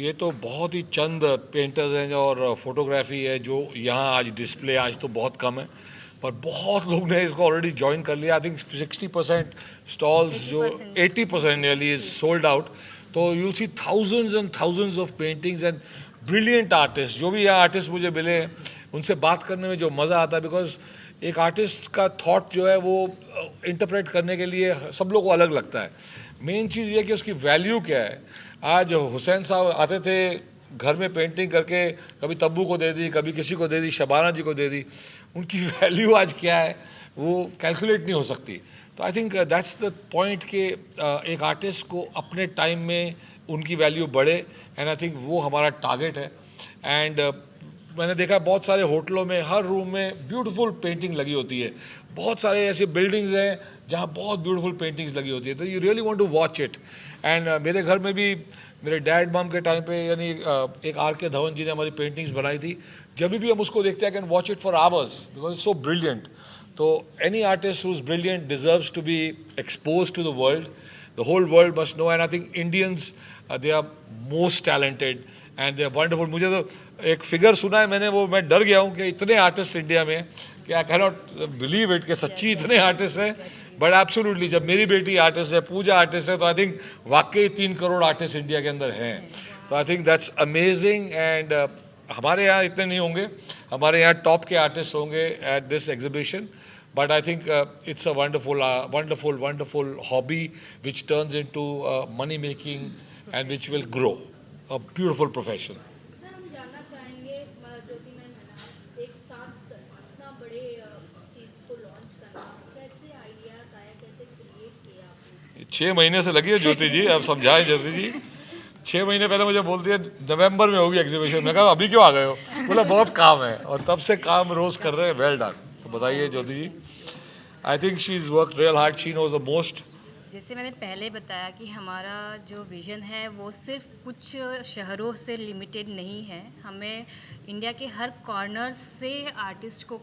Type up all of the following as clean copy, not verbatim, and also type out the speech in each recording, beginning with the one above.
ये तो बहुत ही चंद पेंटर्स हैं और फोटोग्राफी है जो यहाँ आज डिस्प्ले आज तो बहुत कम है, पर बहुत लोग ने इसको ऑलरेडी ज्वाइन कर लिया। आई थिंक 60% स्टॉल्स जो 80% नियरली इज सोल्ड आउट। तो you see thousands and thousands of paintings and brilliant artist. जो भी यहाँ आर्टिस्ट मुझे मिले उनसे बात करने में जो मज़ा आता है, बिकॉज एक आर्टिस्ट का थॉट जो है वो इंटरप्रेट करने के लिए सब लोग को अलग लगता है। मेन चीज़ ये कि उसकी वैल्यू क्या है। आज हुसैन साहब आते थे घर में पेंटिंग करके, कभी तब्बू को दे दी, कभी किसी को दे दी, शबाना जी को दे दी। उनकी वैल्यू आज क्या है वो कैलकुलेट नहीं हो सकती। तो आई थिंक दैट्स द पॉइंट कि एक आर्टिस्ट को अपने टाइम में उनकी वैल्यू बढ़े, एंड आई थिंक वो हमारा टारगेट है। एंड मैंने देखा बहुत सारे होटलों में हर रूम में ब्यूटीफुल पेंटिंग लगी होती है। बहुत सारे ऐसे बिल्डिंग्स हैं जहाँ बहुत ब्यूटीफुल पेंटिंग्स लगी होती है, तो you really want to watch it. And मेरे घर में भी मेरे डैड मम के टाइम पे यानी एक आर के धवन जी ने हमारी पेंटिंग्स बनाई थी। जब भी हम उसको देखते हैं can watch it for hours because it's so brilliant. तो any artist who is brilliant deserves to be expose to the world. The whole world must know, and I think Indians they are most talented and they are wonderful. मुझे तो एक figure सुना है मैंने, वो मैं डर गया हूँ कि इतने आर्टिस्ट इंडिया में कि I can not believe it कि सच्ची इतने आर्टिस्ट हैं। बट एब्सोल्युटली जब मेरी बेटी आर्टिस्ट है, पूजा आर्टिस्ट है, तो आई थिंक वाकई 3 करोड़ आर्टिस्ट इंडिया के अंदर हैं। तो आई थिंक दैट्स अमेजिंग। एंड हमारे यहाँ इतने नहीं होंगे, हमारे यहाँ टॉप के आर्टिस्ट होंगे at this exhibition. But I think it's a wonderful hobby which turns into money making and which will grow. A beautiful profession. Sir हम जानना चाहेंगे ज्योतिर्मय है ना, एक साथ इतना बड़े चीज को लॉन्च करना, कैसे आइडियाज आया, कैसे क्रिएट किया आपने? 6 महीने से लगी है ज्योति जी, अब समझाएं ज्योति जी। 6 महीने पहले मुझे बोल दिया नवंबर में होगी एग्जीबिशन। मैं कहा अभी क्यों आ गए हो? बोला बहुत काम है, और तब से काम रोज कर रहे हैं। Well done. तो बताइए Jyoti ji. I think she is work real hard, she knows the most. जैसे मैंने पहले बताया कि हमारा जो विज़न है वो सिर्फ कुछ शहरों से लिमिटेड नहीं है। हमें इंडिया के हर कॉर्नर से आर्टिस्ट को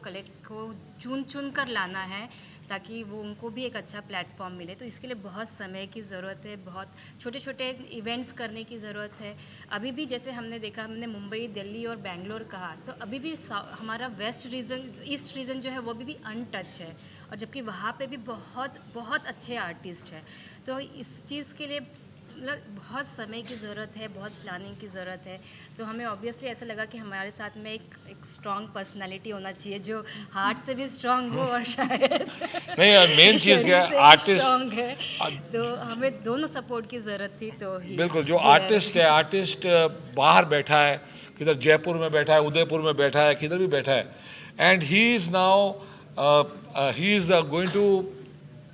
चुन चुन कर लाना है ताकि वो उनको भी एक अच्छा प्लेटफॉर्म मिले। तो इसके लिए बहुत समय की ज़रूरत है, बहुत छोटे छोटे इवेंट्स करने की ज़रूरत है। अभी भी जैसे हमने देखा, हमने मुंबई, दिल्ली और बेंगलोर कहा, तो अभी भी हमारा वेस्ट रीजन, ईस्ट रीजन जो है वो अभी भी अनटच है, और जबकि वहाँ पे भी बहुत बहुत अच्छे आर्टिस्ट हैं। तो इस चीज़ के लिए मतलब बहुत समय की ज़रूरत है, बहुत प्लानिंग की ज़रूरत है। तो हमें ऑब्वियसली ऐसा लगा कि हमारे साथ में एक स्ट्रॉन्ग पर्सनालिटी होना चाहिए जो हार्ट से भी स्ट्रॉन्ग हो और शायद नहीं यार, मेन चीज़ क्या है, आर्टिस्ट स्ट्रॉन्ग है। तो हमें दोनों सपोर्ट की ज़रूरत थी। तो बिल्कुल जो आर्टिस्ट है, आर्टिस्ट बाहर बैठा है, किधर जयपुर में बैठा है, उदयपुर में बैठा है, किधर भी बैठा है, and he is now he is going to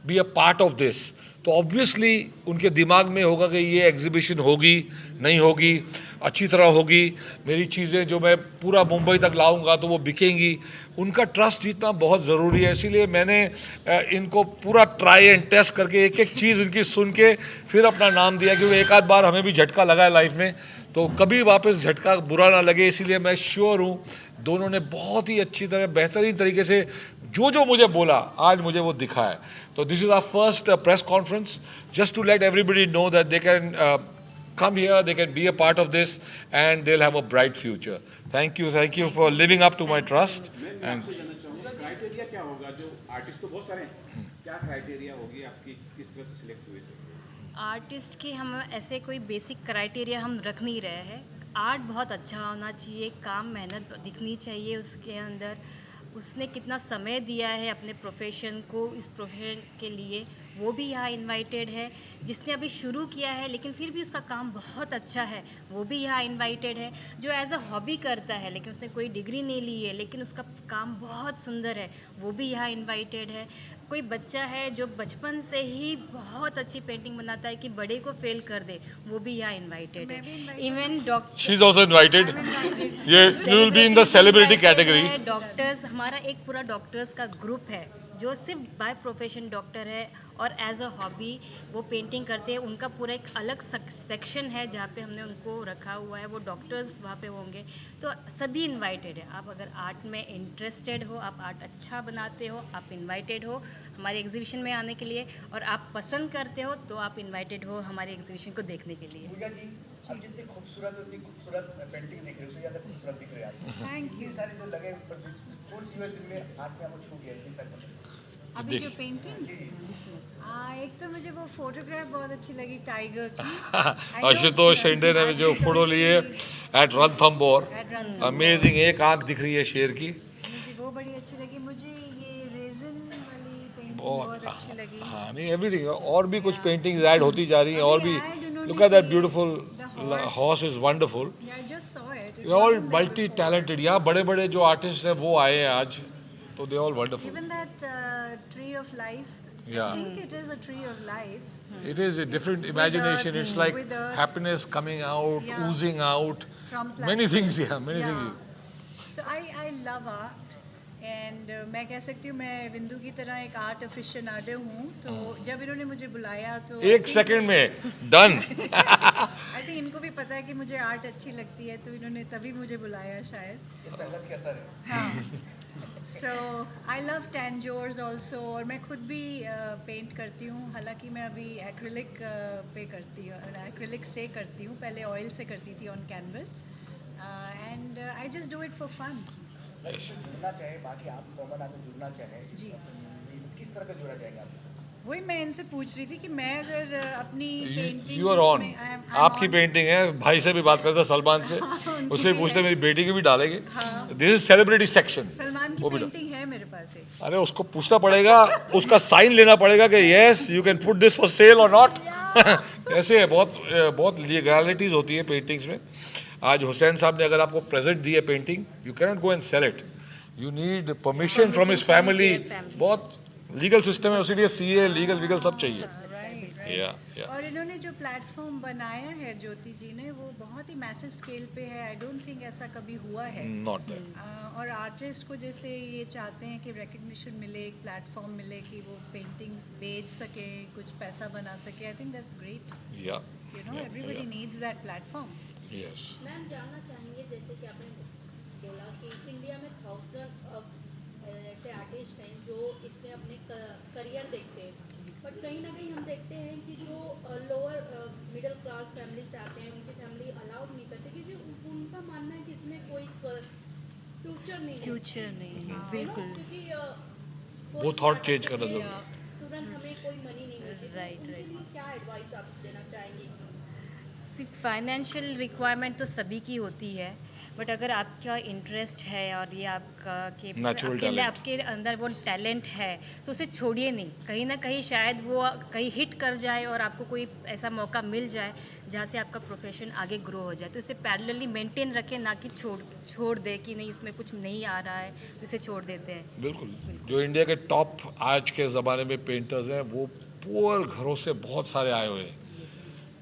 be a part of this. तो ऑब्वियसली उनके दिमाग में होगा कि ये एग्जीबिशन होगी, नहीं होगी, अच्छी तरह होगी, मेरी चीज़ें जो मैं पूरा मुंबई तक लाऊंगा तो वो बिकेंगी। उनका ट्रस्ट जीतना बहुत ज़रूरी है। इसीलिए मैंने इनको पूरा ट्राई एंड टेस्ट करके एक एक चीज़ इनकी सुन के फिर अपना नाम दिया, क्योंकि एक आध बार हमें भी झटका लगा है लाइफ में, तो कभी वापस झटका बुरा ना लगे। इसीलिए मैं श्योर हूँ दोनों ने बहुत ही अच्छी तरह, बेहतरीन तरीके से जो मुझे बोला आज मुझे वो दिखा है। तो this is our first press conference just to let everybody know that they can come here, they can be a part of this, and they'll have a bright future. Thank you for living up to my trust. And criteria क्या होगा? जो artist तो बहुत सारे हैं, क्या criteria होगी आपकी, किस तरह से सिलेक्ट हुए थे? आर्टिस्ट की हम ऐसे कोई बेसिक क्राइटेरिया हम रख नहीं रहे हैं। आर्ट बहुत अच्छा होना चाहिए, काम मेहनत दिखनी चाहिए उसके अंदर, उसने कितना समय दिया है अपने प्रोफेशन को, इस प्रोफेशन के लिए, वो भी यहाँ इनवाइटेड है। जिसने अभी शुरू किया है लेकिन फिर भी उसका काम बहुत अच्छा है, वो भी यहाँ इनवाइटेड है। जो एज अ हॉबी करता है लेकिन उसने कोई डिग्री नहीं ली है लेकिन उसका काम बहुत सुंदर है, वो भी यहाँ इनवाइटेड है। कोई बच्चा है जो बचपन से ही बहुत अच्छी पेंटिंग बनाता है कि बड़े को फेल कर दे, वो भी यहाँ इनवाइटेड है। Even she is also invited. You will be in the celebrity category. Doctors, हमारा एक पूरा डॉक्टर्स का ग्रुप है जो सिर्फ बाय प्रोफेशन डॉक्टर है और एज अ हॉबी वो पेंटिंग करते हैं। उनका पूरा एक अलग सेक्शन है जहाँ पे हमने उनको रखा हुआ है, वो डॉक्टर्स वहाँ पे होंगे। तो सभी इनवाइटेड है। आप अगर आर्ट में इंटरेस्टेड हो, आप आर्ट अच्छा बनाते हो, आप इनवाइटेड हो हमारे एग्जीबिशन में आने के लिए, और आप पसंद करते हो तो आप इनवाइटेड हो हमारे एग्जीबिशन को देखने के लिए। पूजा जी, आप जितनी खूबसूरत पेंटिंग देख रहे हो उससे ज़्यादा खूबसूरत दिख रहे हैं आप। Thank you. ये सारी जो लगे ऊपर कौन सी दिल में हाथ में आपको छू गया इतनी सारी अभी जो पेंटिंग्स, एक तो मुझे वो फोटोग्राफ बहुत अच्छी लगी टाइगर की। आशुतोष शेंडे ने जो फोटो लिए at Ranthambore, At Ranthambore। Amazing, एक आंख दिख रही है शेर की। मुझे वो बड़ी अच्छी लगी। मुझे ये रेजिन वाली पेंटिंग बहुत बहुत अच्छी लगी। हाँ, नहीं एवरीथिंग, और भी कुछ पेंटिंग्स ऐड होती जा रही हैं, और भी। अभी add उन्होंने लुक एट दैट की, beautiful the horse is wonderful. Yeah, I just saw it. It ये all wasn't there multi before. Talented, यहाँ बड़े बड़े जो आर्टिस्ट हैं वो आए हैं आज, तो they all wonderful. Even that tree of life. Yeah. I think it is a tree of life. It is a different imagination. It's like with earth. happiness coming out, Yeah. oozing out. From Many plastic. things, yeah, many Yeah. things. So I love art. And मैं कह सकती हूँ मैं बिंदु की तरह एक art अफिशनाडो हूँ। तो जब इन्होंने मुझे बुलाया तो एक सेकंड में डन। आई थिंक इनको भी पता है कि मुझे आर्ट अच्छी लगती है, तो इन्होंने तभी मुझे बुलाया शायद। ये संगत के असर है। हाँ। सो आई लव टेंजोर्स ऑल्सो, और मैं खुद भी पेंट करती हूँ। हालांकि मैं अभी एक्रिलिक पे करती हूँ, एक्रिलिक से करती हूँ, पहले ऑयल से करती थी on canvas, and I just do it for fun. जुड़ना चाहे, बाकी आप कॉमन आदमी जुड़ना चाहे जी। किस तरह का जुड़ा जाएगा आप? वही मैं इनसे पूछ रही थी कि मैं अगर अपनी पेंटिंग यू आर ऑन, आपकी पेंटिंग है। भाई से भी बात करता सलमान से, उससे पूछते मेरी बेटी की भी डालेंगे। This is celebrity section. Salman की वो भी पेंटिंग है मेरे पास एक। अरे उसको पूछना पड़ेगा, उसका साइन लेना पड़ेगा कि yes you can put this for sale और नॉट। ऐसे है, बहुत लीगैलिटीज होती है पेंटिंग्स में। आज हुसैन साहब ने अगर आपको प्रेजेंट दी है painting, you can not go and sell it, you need permission from his family. बहुत लीगल सिस्टम है, उसीलिए सीए लीगल सब चाहिए। राइट। और इन्होंने जो प्लेटफॉर्म बनाया है ज्योति जी ने, वो बहुत ही मैसिव स्केल पे है। आई डोंट थिंक ऐसा कभी हुआ है। Not that. और आर्टिस्ट को जैसे ये चाहते हैं कि रिकग्निशन मिले, एक प्लेटफॉर्म मिले कि वो पेंटिंग्स बेच सके, कुछ पैसा बना सके। I think that's great. या you know everybody needs that platform. Yes. Ma'am जानना चाहेंगे, जैसे कि आपने बोला कि इंडिया में 1000 ऐसे आर्टिस्ट हैं जो इसमें अपने करियर देखते हैं, बट कहीं ना कहीं हम देखते हैं कि जो लोअर मिडिल क्लास फैमिली से आते हैं, उनकी फैमिली अलाउड नहीं करते, क्योंकि उनका मानना है कि इसमें कोई फ्यूचर नहीं है। फ्यूचर नहीं है, हाँ, बिल्कुल। क्योंकि वो थॉट चेंज करना जरूरी है। तुरंत हमें कोई मनी नहीं मिलती, तो Right, उनके right. लिए क्या एडवाइस आप देना चाहेंगे? सिर्फ फाइनेंशियल रिक्वायरमेंट तो सभी की होती है, बट अगर आपका इंटरेस्ट है और ये आपका कि Natural talent. आपके अंदर वो टैलेंट है तो उसे छोड़िए नहीं। कहीं ना कहीं शायद वो कहीं हिट कर जाए और आपको कोई ऐसा मौका मिल जाए जहाँ से आपका प्रोफेशन आगे ग्रो हो जाए, तो इसे पैरेलली मेंटेन रखें, ना कि छोड़ दे कि नहीं इसमें कुछ नहीं आ रहा है तो इसे छोड़ देते हैं। बिल्कुल। जो इंडिया के टॉप आज के ज़माने में पेंटर्स हैं, वो पुअर घरों से बहुत सारे आए हुए हैं।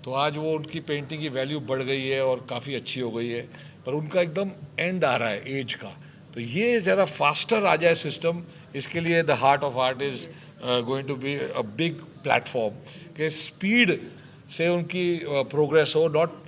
तो आज वो उनकी पेंटिंग की वैल्यू बढ़ गई है और काफ़ी अच्छी हो गई है, पर उनका एकदम एंड आ रहा है एज का। तो ये ज़रा फास्टर आ जाए सिस्टम, इसके लिए the heart of art is going to be a big platform, कि स्पीड से उनकी प्रोग्रेस हो, not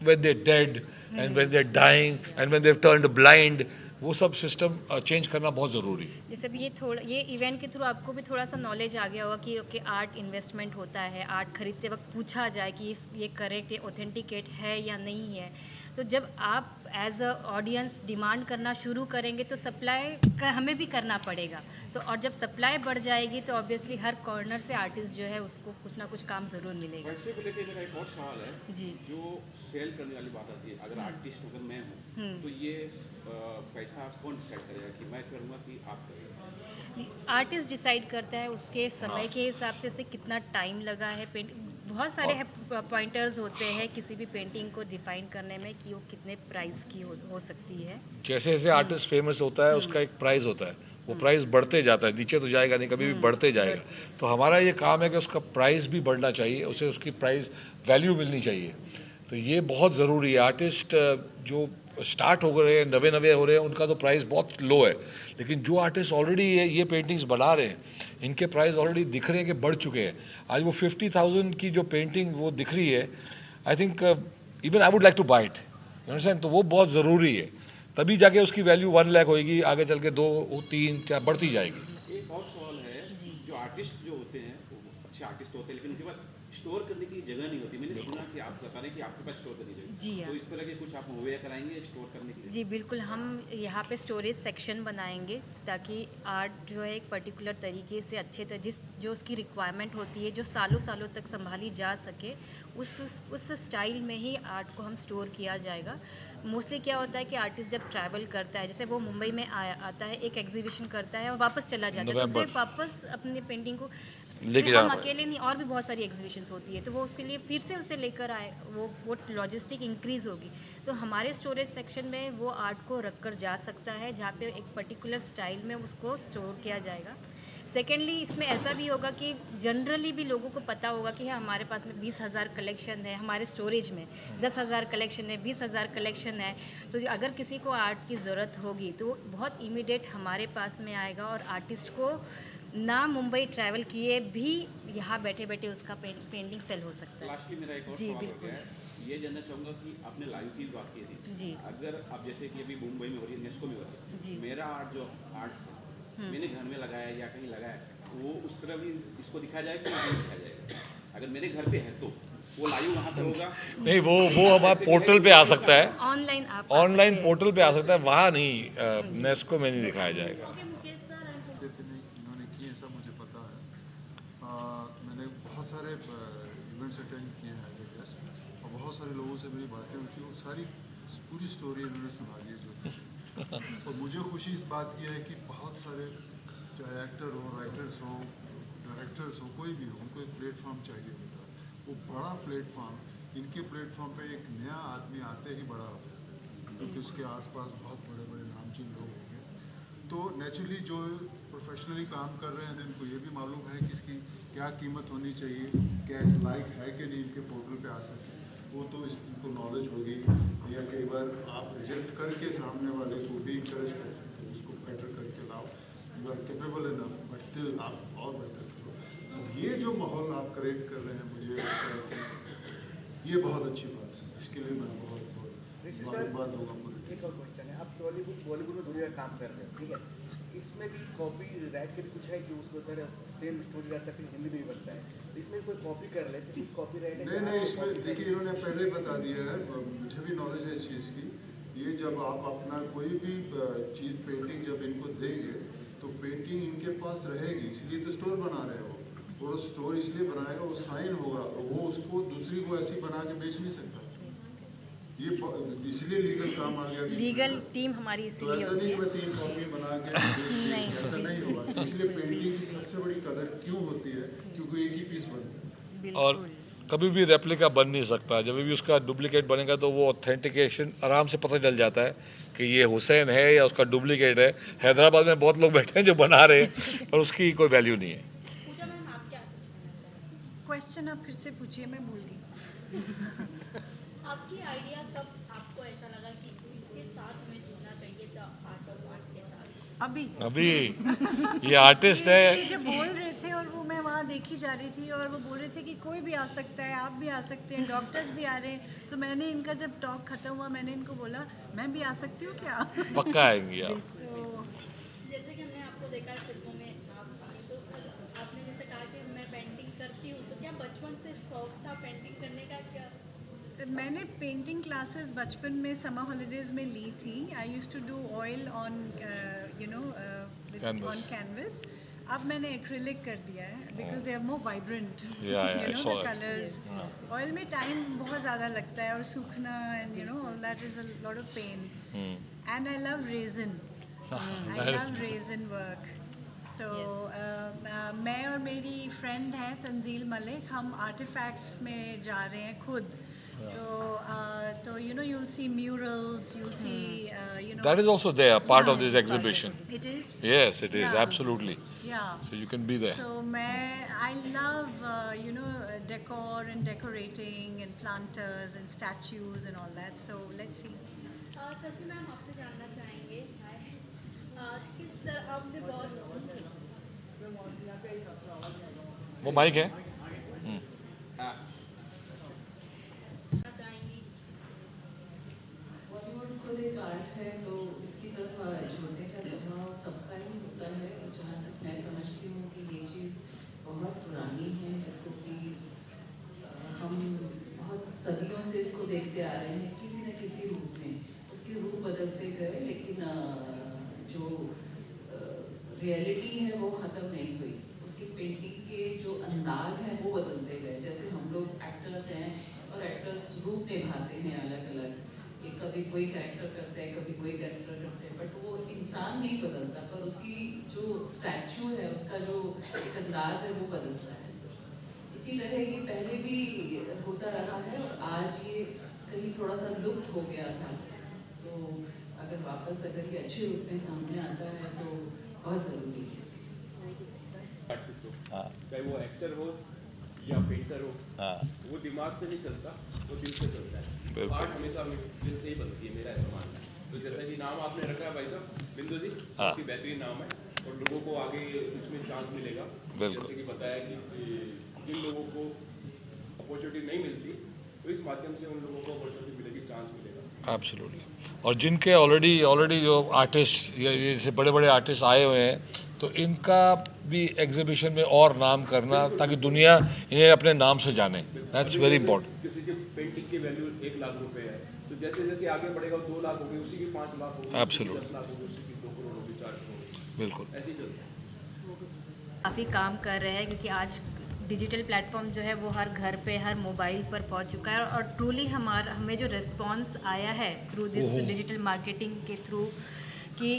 when they're dead and when they're dying and when they've turned blind। वो सब सिस्टम चेंज करना बहुत ज़रूरी है। जैसे भी ये इवेंट के थ्रू आपको भी थोड़ा सा नॉलेज आ गया होगा कि ओके आर्ट इन्वेस्टमेंट होता है, आर्ट खरीदते वक्त पूछा जाए कि ये करेक्ट, ये ऑथेंटिकेट है या नहीं है। तो जब आप एज अ ऑडियंस डिमांड करना शुरू करेंगे तो सप्लाई हमें भी करना पड़ेगा। तो और जब सप्लाई बढ़ जाएगी तो ऑब्वियसली हर कॉर्नर से आर्टिस्ट जो है उसको कुछ ना कुछ काम ज़रूर मिलेगा। पैसे को लेकर मेरा एक और सवाल है जी। जो सेल करने वाली बात आती है, अगर आर्टिस्ट अगर मैं हूँ तो ये पैसा कौन डिसाइड करेगा कि मैं करूँगा कि आप करेगा? आर्टिस्ट डिसाइड करता है उसके समय के हिसाब से उसे कितना टाइम लगा है। बहुत सारे पॉइंटर्स होते हैं किसी भी पेंटिंग को डिफाइन करने में कि वो कितने प्राइस की हो सकती है। जैसे जैसे आर्टिस्ट फेमस होता है उसका एक प्राइस होता है, वो प्राइस बढ़ते जाता है, नीचे तो जाएगा नहीं, कभी भी बढ़ते जाएगा। तो हमारा ये काम है कि उसका प्राइस भी बढ़ना चाहिए, उसे उसकी प्राइस वैल्यू मिलनी चाहिए। तो ये बहुत ज़रूरी है। आर्टिस्ट जो स्टार्ट हो रहे हैं, नवे नवे हो रहे हैं, उनका तो प्राइस बहुत लो है। लेकिन जो आर्टिस्ट ऑलरेडी ये पेंटिंग्स बना रहे हैं, इनके प्राइस ऑलरेडी दिख रहे हैं कि बढ़ चुके हैं। आज वो 50,000 की जो पेंटिंग वो दिख रही है, I think even I would like to buy it, you understand. तो वो बहुत ज़रूरी है, तभी जाके उसकी वैल्यू 1 लाख होएगी, आगे चल के 2, 3 क्या बढ़ती जाएगी। एक और सवाल है, जो आर्टिस्ट जो होते हैं वो अच्छे आर्टिस्ट होते हैं, लेकिन उनके पास स्टोर करने की जगह नहीं होती। मैंने सुना कि आप बता रहे हैं कि आपके पास स्टोर करने की जगह, जी हाँ। तो इस तरह के कुछ आप मुहैया कराएंगे स्टोर करने के लिए? जी बिल्कुल, हम यहाँ पे स्टोरेज सेक्शन बनाएंगे ताकि आर्ट जो है एक पर्टिकुलर तरीके से अच्छे जो उसकी रिक्वायरमेंट होती है, जो सालों सालों तक संभाली जा सके, उस स्टाइल में ही आर्ट को हम स्टोर किया जाएगा। मोस्टली क्या होता है कि आर्टिस्ट जब ट्रैवल करता है, जैसे वो मुंबई में आता है, एक एग्जीबिशन करता है और वापस चला जाता है, तो उसे वापस अपनी पेंटिंग को लेके हम जाना अकेले नहीं, और भी बहुत सारी एग्जीबिशंस होती है, तो वो उसके लिए फिर से उसे लेकर आए, वो लॉजिस्टिक इंक्रीज़ होगी। तो हमारे स्टोरेज सेक्शन में वो आर्ट को रख कर जा सकता है, जहाँ पे एक पर्टिकुलर स्टाइल में उसको स्टोर किया जाएगा। सेकेंडली, इसमें ऐसा भी होगा कि जनरली भी लोगों को पता होगा कि हमारे पास में 20,000 कलेक्शन है, हमारे स्टोरेज में 10,000 कलेक्शन है, 20,000 कलेक्शन है। तो अगर किसी को आर्ट की ज़रूरत होगी तो वो बहुत इमीडिएट हमारे पास में आएगा, और आर्टिस्ट को ना मुंबई ट्रैवल किए भी यहाँ बैठे बैठे उसका पेंटिंग सेल हो सकता है। लास्टली मेरा एक और जी, सवाल हो बिल्कुल। गया है, ये जानना चाहूँगा कि आपने लाइव की बात की थी। जी। अगर अब जैसे कि अभी मुंबई में हो रही है, नेस्को में हो रही जी। है, मेरा आर्ट जो आर्ट्स है, मैंने घर में लगाया या कहीं लगाया, वो उस तरह भी इसको दिखाया जाएगा कि नहीं दिखाया जाएगा? अगर मेरे घर पे है तो वो लाइव वहाँ से होगा? नहीं, वो हमारे पोर्टल पे आ सकता है, ऑनलाइन आप ऑनलाइन पोर्टल पे आ सकता है, वहाँ नहीं, नेस्को में नहीं दिखाया जाएगा। देते नहीं, इन्होंने किए हैं, सब मुझे पता है। मैंने बहुत सारे इवेंट्स अटेंड किए हैं एज ए गेस्ट, और बहुत सारे लोगों से मेरी बातें हुई थी, वो सारी पूरी स्टोरी इन्होंने सुना ली जो थी। और मुझे खुशी इस बात की है कि बहुत सारे, चाहे एक्टर हो, राइटर्स हो, डायरेक्टर्स हो, कोई भी हो, उनको एक प्लेटफॉर्म चाहिए होता है। वो बड़ा प्लेटफॉर्म, इनके प्लेटफॉर्म पे एक नया आदमी आते ही बड़ा होता है, क्योंकि उसके आसपास बहुत बड़े बड़े नामचीन लोग होंगे। तो नेचुरली जो प्रोफेशनली काम कर रहे हैं तो इनको ये भी मालूम है कि इसकी क्या कीमत होनी चाहिए, क्या इस लायक है कि नहीं इनके पोर्टल पे आ सके, वो तो इनको नॉलेज होगी। या कई बार आप रिजेक्ट करके सामने वाले को भी इंकरेज कर सकते हो, उसको बेटर करके लाओ, you are capable enough, but still आप और बेटर करो। तो ये जो माहौल आप क्रिएट कर रहे हैं, मुझे लगता है कि ये बहुत अच्छी बात है। इसके लिए मैं बहुत मुबारकबाद दूंगा पूरे। एक और क्वेश्चन है, आप बॉलीवुड में दुनिया काम कर रहे हैं, ठीक है, इसमें भी कॉपी राइट के भी कुछ है कि उसको तरह सेम स्टोरी रहता है, फिर हिंदी में भी बनता है, तो इसमें कोई कॉपी कर ले तो कुछ कॉपी राइट है? नहीं, इसमें देखिए इन्होंने पहले बता दिया है, मुझे भी नॉलेज है इस चीज़ की। ये जब आप अपना कोई भी चीज़ पेंटिंग जब इनको देंगे तो पेंटिंग इनके पास रहेगी, इसलिए तो स्टोर बना रहे हो। और स्टोर इसलिए बनाएगा, वो साइन होगा, वो उसको दूसरी को ऐसी बना के बेच नहीं सकता। ये इसलिए लीगल काम आ गया। लीगल टीम हमारी तो इसीलिए ऐसा होती नहीं है। मैं 3 कॉपी बना के ऐसा नहीं होगा। इसलिए पेंटिंग की सबसे बड़ी कदर क्यों होती है, क्योंकि एक ही पीस बनता है। और कभी भी रेप्लिका बन नहीं सकता, जब भी उसका डुप्लीकेट बनेगा तो वो ऑथेंटिकेशन आराम से पता चल जाता है कि ये हुसैन है या उसका डुप्लीकेट है। हैदराबाद में बहुत लोग बैठे हैं जो बना रहे हैं और उसकी कोई वैल्यू नहीं है। पूजा मैम, आप क्या पूछना चाहेंगे? क्वेश्चन आप फिर से पूछिए, मैं भूल गई। आपकी आइडिया कब आपको ऐसा लगा कि इसके साथ हमें जुड़ना चाहिए था, आर्ट ऑफ आर्ट के साथ? अभी ये आर्टिस्ट ये है। जब बोल रहे थे और वो मैं वहाँ देखी जा रही थी और वो बोल रहे थे कि कोई भी आ सकता है, आप भी आ सकते हैं, डॉक्टर्स भी आ रहे हैं, तो मैंने इनका जब टॉक खत्म हुआ मैंने इनको बोला मैं भी आ सकती हूँ क्या? पक्का आएंगी आप। तो जैसे कि हमने आपको देखा है फिल्मों में, आप आई तो आपने जैसे कहा कि मैं पेंटिंग करती हूँ, तो क्या बचपन से शौक था पेंटिंग करने का? क्या मैंने पेंटिंग क्लासेस बचपन में समर हॉलीडेज में ली थी। I use to do oil on Canvas. On canvas. अब मैंने एक्रिलिक कर दिया है because they are more vibrant, Yeah, I you know saw the it. Colours. Oil में टाइम बहुत ज़्यादा लगता है और सूखना, and you know all that is a lot of pain. And I love resin, I love resin work. So मैं और मेरी फ्रेंड है तंजील मलिक, हम आर्टिफैक्ट्स में जा रहे हैं खुद। तो you know, you'll see murals, you'll see you know, That is also there, part of Yeah. this exhibition. it is, Yes, it is, Yeah. absolutely. yeah. So you can be there. So I love you know, decor and decorating and planters and statues and all that, so let's see. Shashi ma'am आपसे जानना चाहेंगे किस तरह आपने बहुत वो mic है। हाँ जानना चाहेंगी बॉलीवुड खुद एक आर्ट है, तो इसकी तरफ छोड़ने का स्वभाव सबका ही होता है। और जहाँ तक मैं समझती हूँ कि ये चीज़ बहुत पुरानी है, जिसको कि हम बहुत सदियों से इसको देखते आ रहे हैं किसी न किसी रूप में। उसके रूप बदलते गए, लेकिन जो रियलिटी है वो ख़त्म नहीं हुई। उसकी पेंटिंग के जो अंदाज हैं वो बदलते गए। जैसे हम लोग एक्टर्स हैं और एक्टर्स रूप निभाते हैं अलग अलग, ये कभी कोई कैरेक्टर करते हैं, कभी कोई कैरेक्टर करते हैं, बट वो इंसान नहीं बदलता, पर उसकी जो स्टैचू है, उसका जो एक अंदाज है वो बदलता है सर। इसी तरह ये पहले भी होता रहा है और आज ये कहीं थोड़ा सा लुप्त हो गया था। तो अगर वापस अगर ये अच्छे रूप में सामने आता है तो बहुत ज़रूरी है। आर्टिस्ट हो, हाँ चाहे वो एक्टर हो या पेंटर हो, हाँ वो दिमाग से नहीं चलता, वो दिल से चलता है। बिल्कुल। आर्ट हमेशा दिल से ही बनती है, मेरा ऐसा मानना है। तो जैसा कि नाम आपने रखा है भाई साहब बिंदु जी, हाँ। काफी बेहतरीन नाम है और लोगों को आगे इसमें चांस मिलेगा। बिल्कुल। जैसे कि बताया कि जिन लोगों को अपॉर्चुनिटी नहीं मिलती, तो इस माध्यम से उन लोगों को अपॉर्चुनिटी मिलेगी, चांस मिलेगा। एब्सोल्युटली। और जिनके ऑलरेडी जो आर्टिस्ट ये जैसे बड़े बड़े आर्टिस्ट आए हुए हैं, तो इनका भी एग्जीबिशन में और नाम करना, ताकि दुनिया इन्हें अपने नाम से जाने। That's very important. किसी की पेंटिंग की वैल्यू 1 लाख रुपए है, तो जैसे जैसे आगे बढ़ेगा 2 लाख होगी, उसी की 5 लाख होगी, Absolutely. 10 लाख होगी, उसी की 2 करोड़ होगी, 4 करोड़ होगी, बिल्कुल। ऐसे ही चलता है। काफ़ी काम कर रहे हैं, क्योंकि आज डिजिटल प्लेटफॉर्म जो है वो हर घर पे, हर मोबाइल पर पहुंच चुका है। और ट्रूली हमें जो रिस्पांस आया है थ्रू दिस डिजिटल मार्केटिंग के थ्रू, कि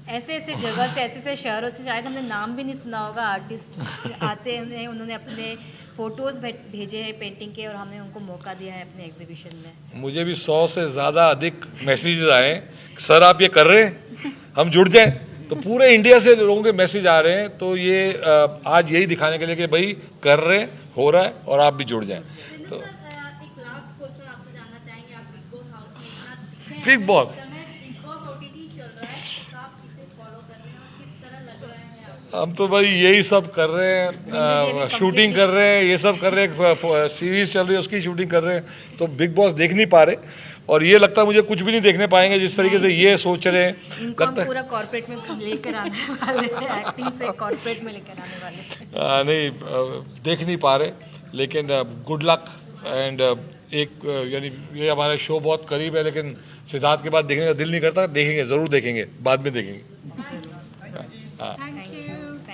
ऐसे ऐसे जगह से, ऐसे ऐसे शहरों से, शायद हमने नाम भी नहीं सुना होगा, आर्टिस्ट आते हैं, उन्होंने अपने फ़ोटोज़ भेजे हैं पेंटिंग के, और हमने उनको मौका दिया है अपने एग्जीबिशन में। मुझे भी 100 से ज़्यादा अधिक मैसेजेस आए, सर आप ये कर रहे हैं, हम जुड़ जाएं। तो पूरे इंडिया से लोगों के मैसेज आ रहे हैं। तो ये आज यही दिखाने के लिए कि भाई कर रहे हैं, हो रहा है, और आप भी जुड़ जाएं। तो सर एक लास्ट क्वेश्चन आपसे जानना चाहेंगे, आप बिग बॉस हाउस में इतना दिखते हैं, बिग बॉस। इस समय बिग बॉस OTT चल रहा है, तो आप किसे फॉलो कर रहे हैं और किस तरह लग रहे हैं आप? हम तो भाई यही सब कर रहे हैं, शूटिंग कर रहे हैं, ये सब कर रहे हैं, सीरीज चल रही है उसकी शूटिंग कर रहे हैं। तो बिग बॉस देख नहीं पा रहे, और ये लगता है मुझे कुछ भी नहीं देखने पाएंगे जिस तरीके से ये सोच रहे हैं। इनको हम लगता है पूरा कॉर्पोरेट में लेकर आने वाले हैं, एक्टिंग से कॉर्पोरेट में लेकर आने वाले हैं। नहीं देख नहीं पा रहे, लेकिन गुड लक। एंड एक यानी ये हमारा शो बहुत करीब है, लेकिन सिद्धार्थ के बाद देखने का दिल नहीं करता। देखेंगे, ज़रूर देखेंगे, बाद में देखेंगे। हाँ।